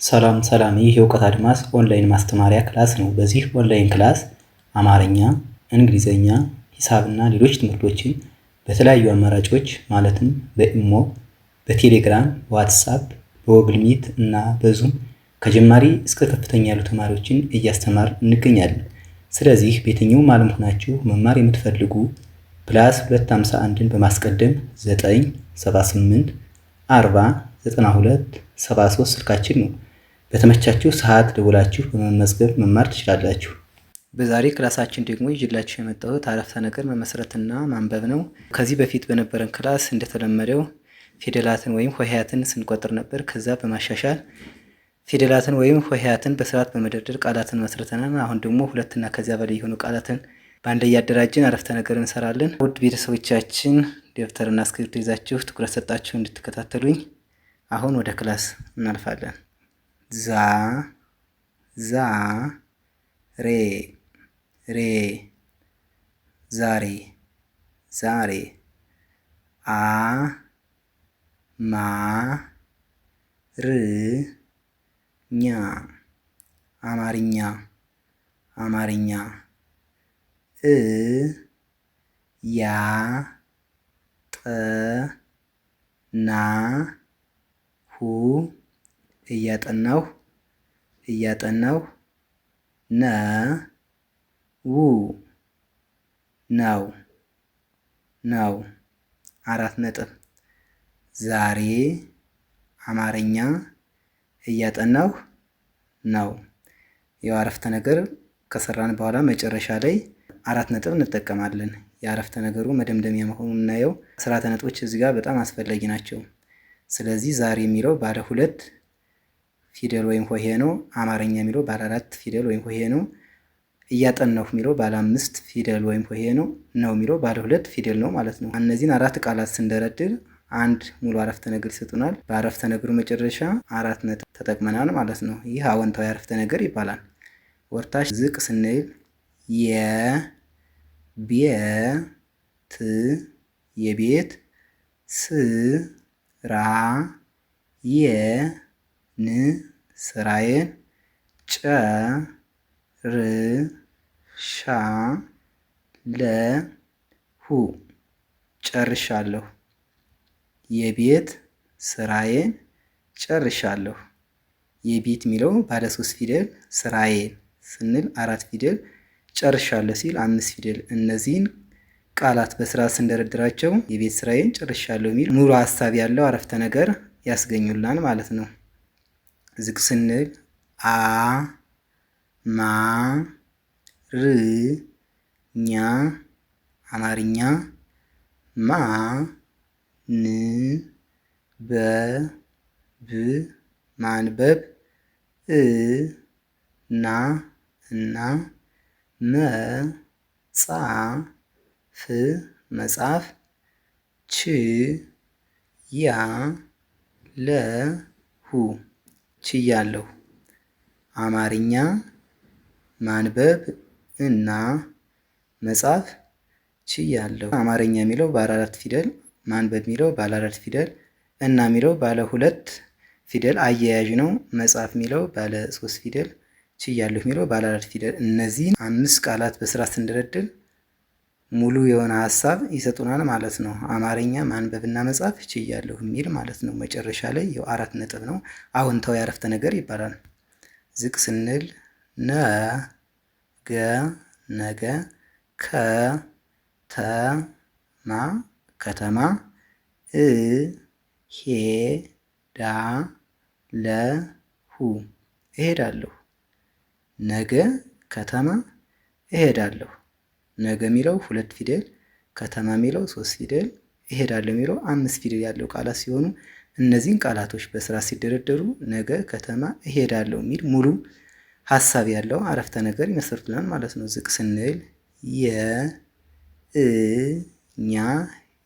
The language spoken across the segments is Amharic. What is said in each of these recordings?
ሰላም ሰላም ይህ የእውቀት አድማስ ኦንላይን ማስተማሪያ ክላስ ነው። በዚህ ኦንላይን ክላስ አማርኛ፣ እንግሊዘኛ፣ ሂሳብና ሌሎች ትምህርቶችን በተለያዩ አማራጮች ማለትም በኢሞ፣ በቴሌግራም፣ በዋትስአፕ፣ በጎግል ሚት እና በዙም ከጀማሪ እስከ ከፍተኛ ያሉ ተማሪዎችን እያስተማር እንገኛለን። ስለዚህ በየትኛውም ዓለም ሆናችሁ መማር የምትፈልጉ +251ን በማስቀደም 978 40 92 73 ስልካችን ነው። በተመቻችሁ ሰዓት ደውላችሁ በመመዝገብ መማር ትችላላችሁ። በዛሬ ክላሳችን ደግሞ ይዤላችሁ የመጣሁት አረፍተ ነገር መመስረትና ማንበብ ነው። ከዚህ በፊት በነበረን ክላስ እንደተለመደው ፊደላትን ወይም ሆሄያትን ስንቆጥር ነበር። ከዛ በማሻሻል ፊደላትን ወይም ሆሄያትን በስርዓት በመደርደር ቃላትን መስርተናል። አሁን ደግሞ ሁለትና ከዚያ በላይ የሆኑ ቃላትን በአንድ እያደራጀን አረፍተ ነገር እንሰራለን። ውድ ቤተሰቦቻችን ደብተርና እስክሪብቶ ይዛችሁ ትኩረት ሰጣችሁ እንድትከታተሉኝ አሁን ወደ ክላስ እናልፋለን። ዛ ሬ ዛሬ አማርኛ እያጠናሁ ነው። 4 ነጥብ። ዛሬ አማርኛ እያጠናሁ ነው። ያው አረፍተ ነገር ከሰራን በኋላ መጨረሻ ላይ 4 ነጥብ እንጠቀማለን። የአረፍተ ነገሩ መደምደሚያ መሆኑን እናየው። ስርዓተ ነጥቦች እዚህ ጋር በጣም አስፈላጊ ናቸው። ስለዚህ ዛሬ የሚለው ባለ 2 ፊደል ወይም ሆሄ ነው። አማርኛ የሚለው ባለ 4 ፊደል ወይም ሆሄ ነው። እያጠናሁ የሚለው ባለ 5 ፊደል ወይም ሆሄ ነው። የሚለው ባለ 2 ፊደል ነው ማለት ነው። እነዚህን 4 ቃላት ስንደረድር አንድ ሙሉ አረፍተ ነገር ይሰጡናል። በአረፍተ ነገሩ መጨረሻ 4 ነጥብ ተጠቅመናል ማለት ነው። ይህ አዎንታዊ አረፍተ ነገር ይባላል። ወርታች ዝቅ ስንል የቤት ስራዬን ጨርሻለሁ። የቤት ስራዬን ጨርሻለሁ። የቤት የሚለው ባለ 3 ፊደል፣ ስራዬን ስንል 4 ፊደል፣ ጨርሻለሁ ሲል 5 ፊደል። እነዚህን ቃላት በስርዓት ስንደረድራቸው የቤት ስራዬን ጨርሻለሁ የሚል ሙሉ ሀሳብ ያለው አረፍተ ነገር ያስገኙልናል ማለት ነው። ዝቅ ስንል አማርኛ ማንበብ መጻፍ ችያለሁ። አማርኛ ማንበብ እና መጻፍ ችያለሁ። አማርኛ የሚለው ባለ 4 ፊደል፣ ማንበብ የሚለው ባለ 4 ፊደል እና የሚለው ባለ 2 ፊደል አያያዥ ነው። መጻፍ የሚለው ባለ 3 ፊደል፣ ችያለሁ የሚለው ባለ 4 ፊደል። እነዚህን 5 ቃላት በስርዓት ስንደረድር ሙሉ የሆነ ሀሳብ ይሰጡናል ማለት ነው። አማርኛ ማንበብና መጻፍ ችያለሁ የሚል ማለት ነው። መጨረሻ ላይ ያው 4 ነጥብ ነው። አዎንታዊ አረፍተ ነገር ይባላል። ዝቅ ስንል ነገ ከተማ እሄዳለሁ። ነገ ከተማ እሄዳለሁ። ነገ የሚለው 2 ፊደል፣ ከተማ የሚለው 3 ፊደል፣ እሄዳለሁ የሚለው 5 ፊደል ያለው ቃላት ሲሆኑ እነዚህን ቃላቶች በስራ ሲደረደሩ ነገ ከተማ እሄዳለሁ የሚል ሙሉ ሀሳብ ያለው አረፍተ ነገር ይመሰርቱናል ማለት ነው። ዝቅ ስንል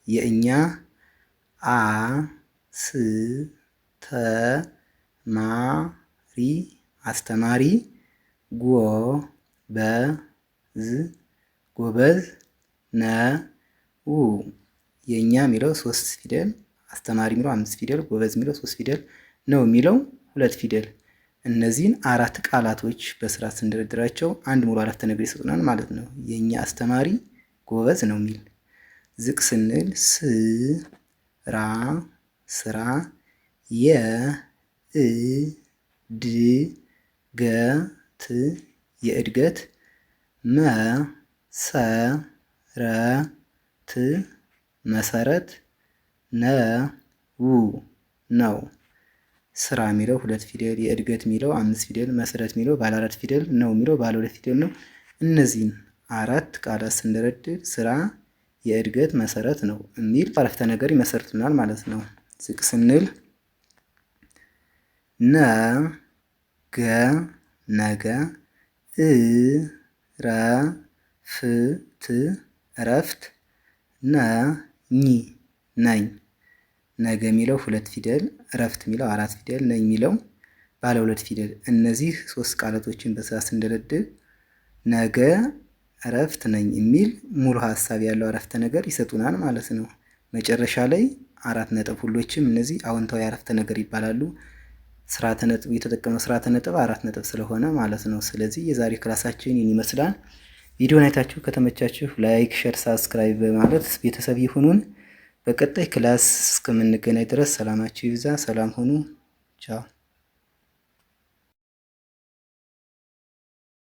የእኛ አስተማሪ ጎበዝ ነው። የእኛ የሚለው 3 ፊደል፣ አስተማሪ የሚለው 5 ፊደል፣ ጎበዝ የሚለው 3 ፊደል፣ ነው የሚለው 2 ፊደል። እነዚህን አራት ቃላቶች በስርዓት ስንደረድራቸው አንድ ሙሉ አረፍተ ነገር ይሰጡናል ማለት ነው። የእኛ አስተማሪ ጎበዝ ነው የሚል። ዝቅ ስንል ስራ ስራ፣ የእድገት የእድገት፣ መሰረት መሰረት፣ ነው። ስራ የሚለው 2 ፊደል፣ የእድገት የሚለው 5 ፊደል፣ መሰረት የሚለው ባለ 4 ፊደል፣ ነው የሚለው ባለ 2 ፊደል ነው። እነዚህን አራት ቃላት ስንደረድር ስራ የእድገት መሰረት ነው የሚል አረፍተ ነገር ይመሰርቱናል ማለት ነው። ዝቅ ስንል ነገ ነገ፣ እረፍት፣ ነኝ። ነገ የሚለው 2 ፊደል፣ እረፍት የሚለው 4 ፊደል፣ ነኝ የሚለው ባለ 2 ፊደል። እነዚህ 3 ቃላቶችን በስርዓት ስንደረድር ነገ እረፍት ነኝ የሚል ሙሉ ሀሳብ ያለው አረፍተ ነገር ይሰጡናል ማለት ነው። መጨረሻ ላይ 4 ነጥብ፣ ሁሎችም እነዚህ አዎንታዊ አረፍተ ነገር ይባላሉ። ስርዓተ ነጥብ የተጠቀመው ስርዓተ ነጥብ 4 ነጥብ ስለሆነ ማለት ነው። ስለዚህ የዛሬ ክላሳችን ይህን ይመስላል። ቪዲዮን አይታችሁ ከተመቻችሁ ላይክ፣ ሼር፣ ሳብስክራይብ በማለት ቤተሰብ ይሁኑን። በቀጣይ ክላስ እስከምንገናኝ ድረስ ሰላማችሁ ይብዛ። ሰላም ሁኑ። ቻው